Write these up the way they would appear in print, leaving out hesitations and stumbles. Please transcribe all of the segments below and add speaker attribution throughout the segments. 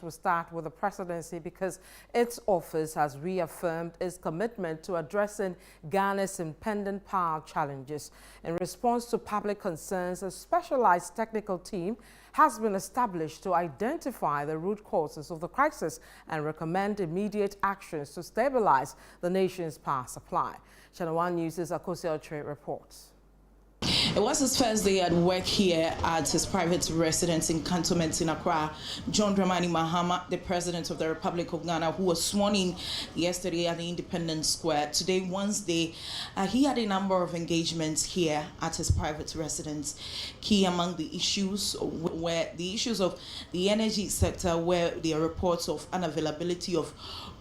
Speaker 1: We'll start with the presidency because its office has reaffirmed its commitment to addressing Ghana's impending power challenges. In response to public concerns, a specialized technical team has been established to identify the root causes of the crisis and recommend immediate actions to stabilize the nation's power supply. ChannelOne News' Akosi Ochre reports.
Speaker 2: It was his first day at work here at his private residence in Cantonment in Accra. John Dramani Mahama, the President of the Republic of Ghana, who was sworn in yesterday at the Independence Square. Today, Wednesday, he had a number of engagements here at his private residence. Key among the issues were the issues of the energy sector, where there are reports of unavailability of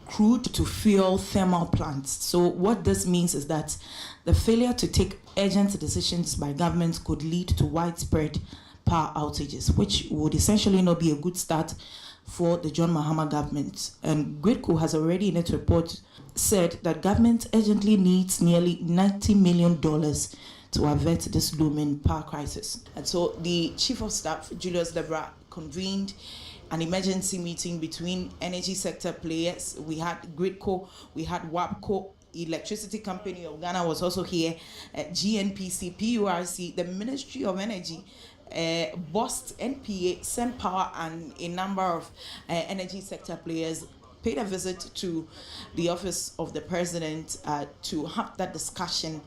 Speaker 2: crude to fuel thermal plants. So what this means is that the failure to take urgent decisions by governments could lead to widespread power outages, which would essentially not be a good start for the John Mahama government. And GridCo has already in its report said that government urgently needs nearly $90 million to avert this looming power crisis. And so the Chief of Staff, Julius Debra, convened an emergency meeting between energy sector players. We had GridCo, we had WAPCO, Electricity Company of Ghana was also here, GNPC, PURC, the Ministry of Energy, BOST, NPA, SunPower, and a number of energy sector players paid a visit to the office of the President to have that discussion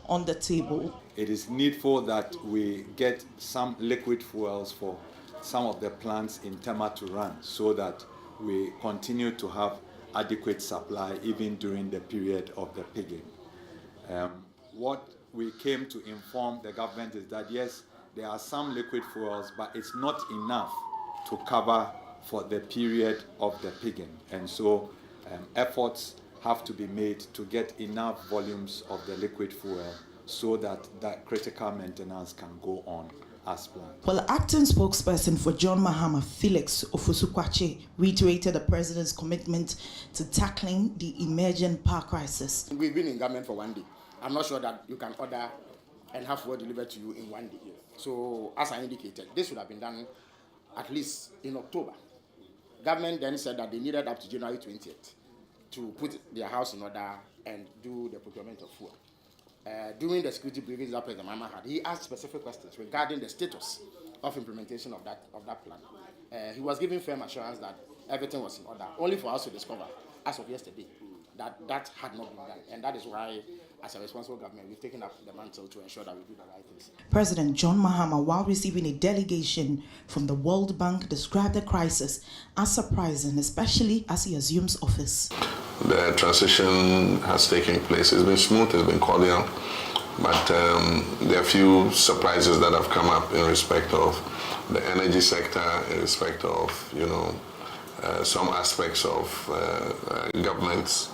Speaker 2: on the table.
Speaker 3: It is needful that we get some liquid fuels for some of the plants in Tema to run so that we continue to have adequate supply even during the period of the pigging. What we came to inform the government is that yes, there are some liquid fuels, but it's not enough to cover for the period of the pigging. And so efforts have to be made to get enough volumes of the liquid fuel so that that critical maintenance can go on as planned.
Speaker 2: Well, the acting spokesperson for John Mahama, Felix Ofusukwache, reiterated the president's commitment to tackling the emerging power crisis.
Speaker 4: We've been in government for 1 day. I'm not sure that you can order and have food delivered to you in 1 day. So, as I indicated, this should have been done at least in October. Government then said that they needed up to January 20th to put their house in order and do the procurement of fuel. During the security briefings that President Mahama had, he asked specific questions regarding the status of implementation of that plan. He was giving firm assurance that everything was in order, only for us to discover, as of yesterday, that had not been done. And that is why, as a responsible government, we've taken up the mantle to ensure that we do the right things.
Speaker 2: President John Mahama, while receiving a delegation from the World Bank, described the crisis as surprising, especially as he assumes office.
Speaker 5: The transition has taken place. It's been smooth, it's been cordial, but there are a few surprises that have come up in respect of the energy sector, in respect of, some aspects of government's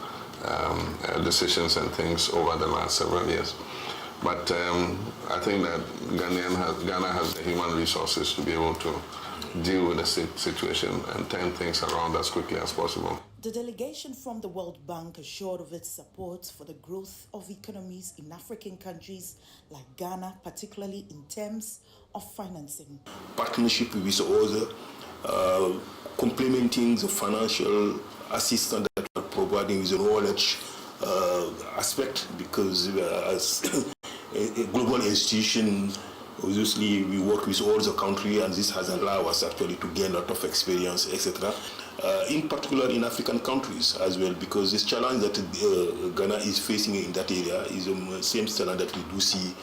Speaker 5: decisions and things over the last several years. But I think that Ghana has the human resources to be able to deal with the situation and turn things around as quickly as possible.
Speaker 2: The delegation from the World Bank assured of its support for the growth of economies in African countries like Ghana, particularly in terms of financing.
Speaker 6: Partnership with other complementing the financial assistance that we are providing with the knowledge aspect, because as a global institution, obviously we work with all the country, and this has allowed us actually to gain a lot of experience, etc. In particular in African countries as well, because this challenge that Ghana is facing in that area is the same challenge that we do see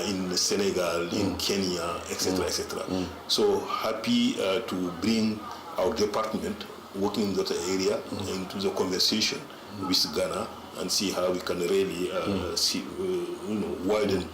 Speaker 6: in Senegal, in Kenya, etc., etc. So happy to bring our department working in that area into the conversation with Ghana and see how we can really widen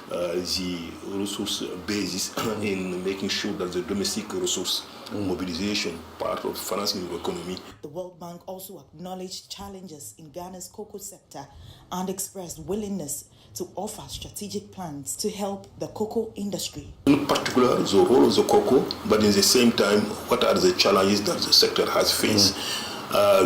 Speaker 6: the resource basis in making sure that the domestic resource mobilization part of financing the economy.
Speaker 2: The World Bank also acknowledged challenges in Ghana's cocoa sector and expressed willingness to offer strategic plans to help the cocoa industry.
Speaker 6: In particular, the role of the cocoa, but in the same time, what are the challenges that the sector has faced?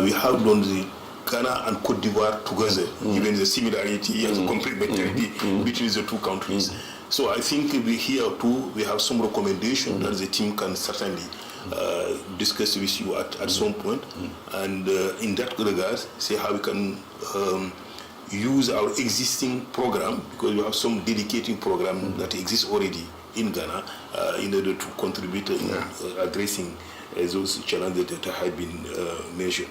Speaker 6: We have done the Ghana and Cote d'Ivoire together, given the similarity and the complementarity between the two countries. So I think we here too, we have some recommendation that the team can certainly discuss with you at some point, and in that regard, see how we can use our existing program, because we have some dedicated program that exists already in Ghana in order to contribute in addressing those challenges that have been mentioned.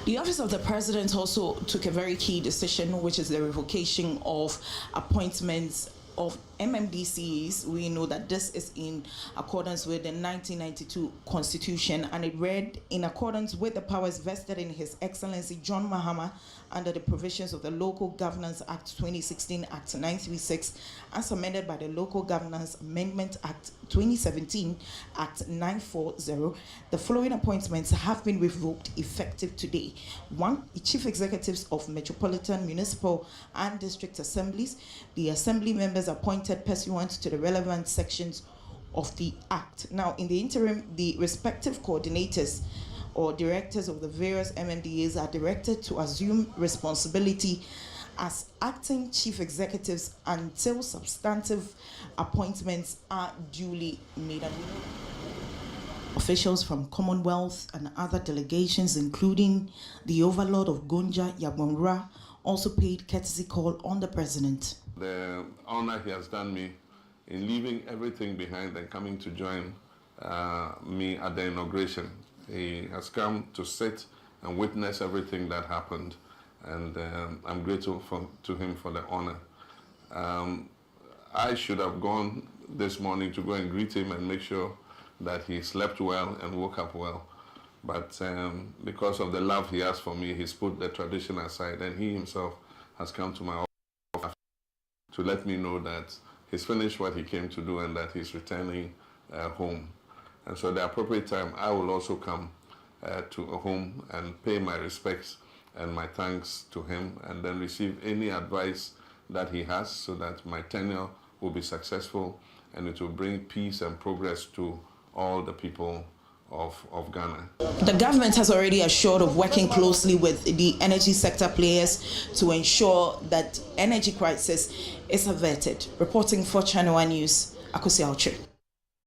Speaker 2: The Office of the President also took a very key decision, which is the revocation of appointments of MMDCs. We know that this is in accordance with the 1992 Constitution, and it read, in accordance with the powers vested in His Excellency John Mahama under the provisions of the Local Governance Act 2016 Act 936, as amended by the Local Governance Amendment Act 2017 Act 940, the following appointments have been revoked effective today. 1. The Chief Executives of Metropolitan, Municipal and District Assemblies. The Assembly members appointed pursuant to the relevant sections of the Act. Now, in the interim, the respective coordinators or directors of the various MMDAs are directed to assume responsibility as acting chief executives until substantive appointments are duly made. Officials from Commonwealth and other delegations, including the Overlord of Gonja, Yagbonra, also paid courtesy call on the president.
Speaker 5: The honor he has done me in leaving everything behind and coming to join me at the inauguration. He has come to sit and witness everything that happened, and I'm grateful to him for the honor. I should have gone this morning to go and greet him and make sure that he slept well and woke up well. But because of the love he has for me, he's put the tradition aside, and he himself has come to my office to let me know that he's finished what he came to do and that he's returning home. And so at the appropriate time, I will also come to home and pay my respects and my thanks to him, and then receive any advice that he has so that my tenure will be successful and it will bring peace and progress to all the people of Ghana.
Speaker 2: The government has already assured of working closely with the energy sector players to ensure that energy crisis is averted. Reporting for ChannelOne News, Akosi Auche.